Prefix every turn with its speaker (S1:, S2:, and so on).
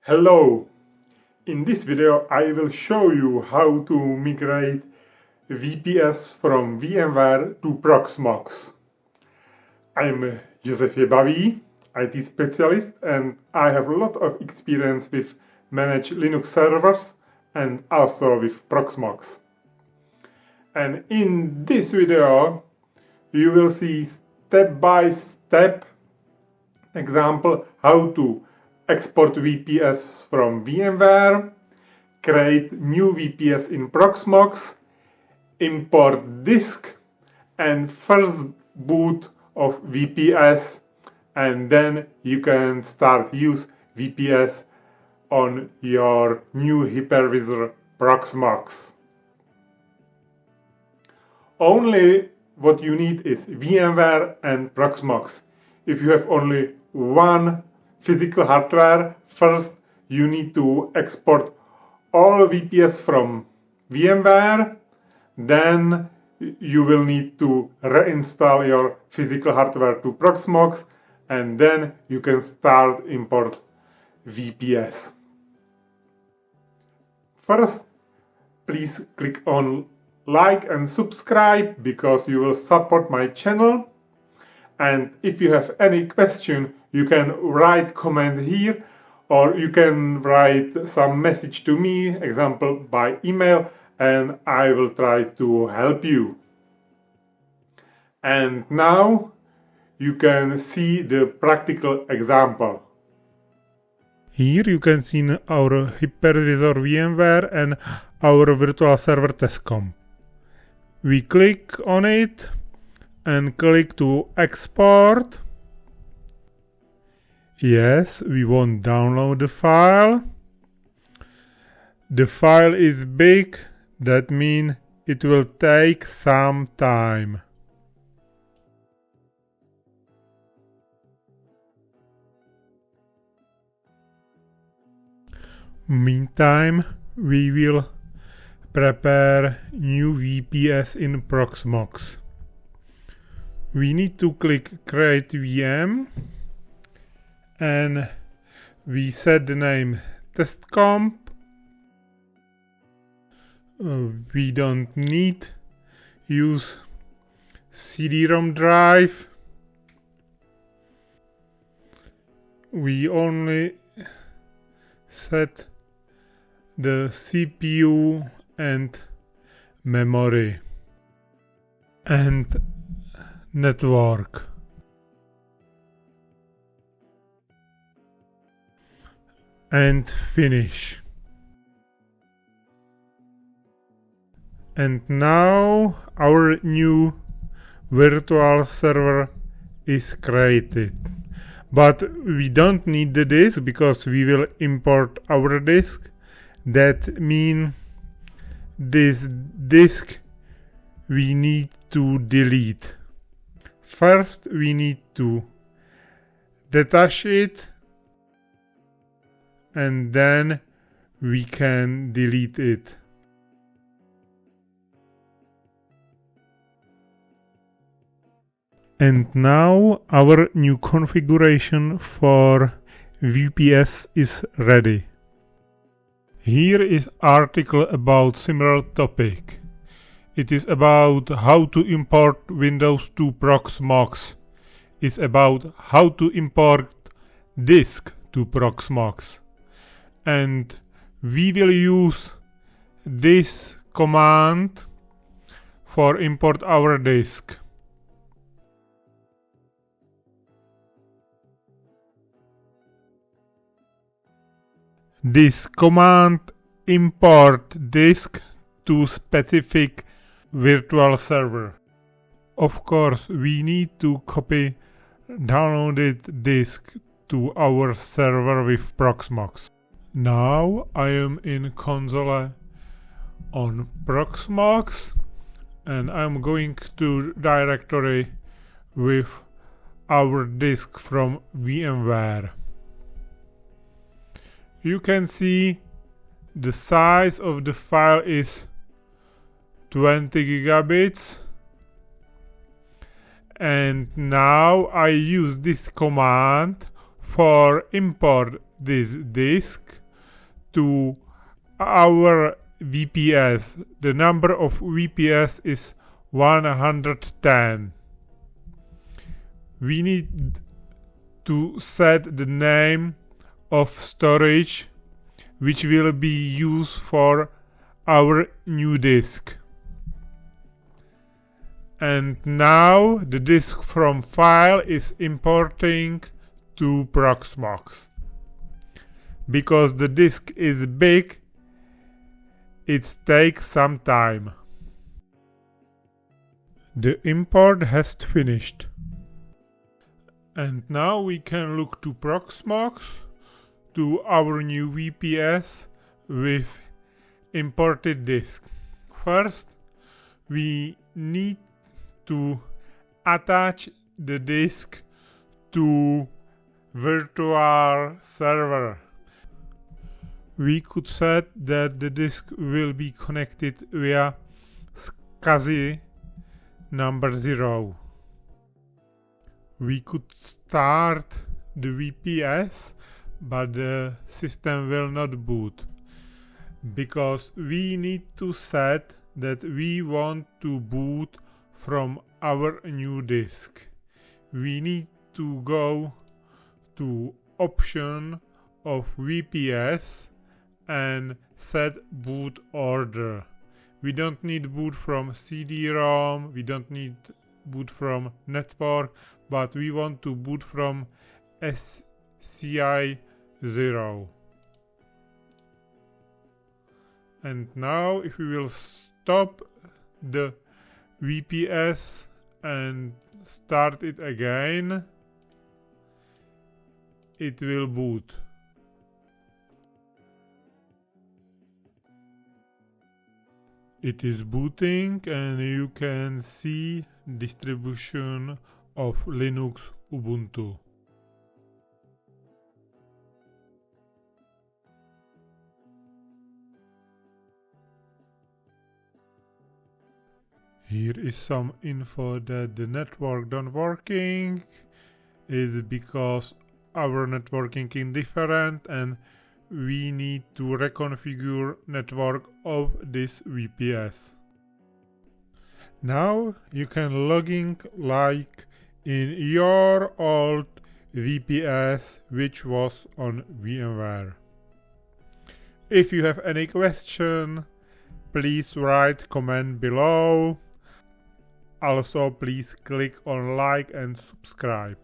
S1: Hello! In this video I will show you how to migrate VPS from VMware to Proxmox. I'm Josef Jebaví, IT specialist, and I have a lot of experience with managed Linux servers and also with Proxmox. And in this video you will see step-by-step example how to export VPS from VMware, create new VPS in Proxmox, import disk, and first boot of VPS, and then you can start use VPS on your new hypervisor Proxmox. Only what you need is VMware and Proxmox. If you have only one physical hardware, first you need to export all VPS from VMware, then you will need to reinstall your physical hardware to Proxmox, and then you can start import VPS. First, please click on like and subscribe because you will support my channel. And if you have any question, you can write comment here, or you can write some message to me, example by email, and I will try to help you. And now you can see the practical example.
S2: Here you can see our hypervisor VMware and our virtual server test comp. We click on it and click to export. Yes, we won't download the file. The file is big, that means it will take some time. Meantime, we will prepare new VPS in Proxmox. We need to click create VM and we set the name test comp. We don't need use CD-ROM drive. We only set the CPU and memory and network. And finish. And now our new virtual server is created. But we don't need the disk because we will import our disk. That means this disk we need to delete. First we need to detach it, and then we can delete it. And now our new configuration for VPS is ready. Here is article about similar topic. It is about how to import Windows to Proxmox. It's about how to import disk to Proxmox. And we will use this command for import our disk. This command import disk to specific virtual server. Of course, we need to copy downloaded disk to our server with Proxmox. Now I am in console on Proxmox and I'm going to directory with our disk from VMware. You can see the size of the file is 20 gigabits, and now I use this command For import this disk to our VPS, the number of VPS is 110. We need to set the name of storage which will be used for our new disk. And now the disk from file is importing to Proxmox. Because the disk is big, it takes some time. The import has finished. And now we can look to Proxmox, to our new VPS with imported disk. First, we need to attach the disk to virtual server. We could set that the disk will be connected via SCSI number 0. We could start the VPS, but the system will not boot because we need to set that we want to boot from our new disk. We need to go to option of VPS and set boot order. We don't need boot from CD-ROM, we don't need boot from network, but we want to boot from SCSI 0. And now if we will stop the VPS and start it again, it will boot. It is booting and you can see distribution of Linux Ubuntu. Here is some info that the network don't working is because our networking is different and we need to reconfigure network of this VPS. Now you can log in like in your old VPS which was on VMware. If you have any question, please write comment below. Also, please click on like and subscribe.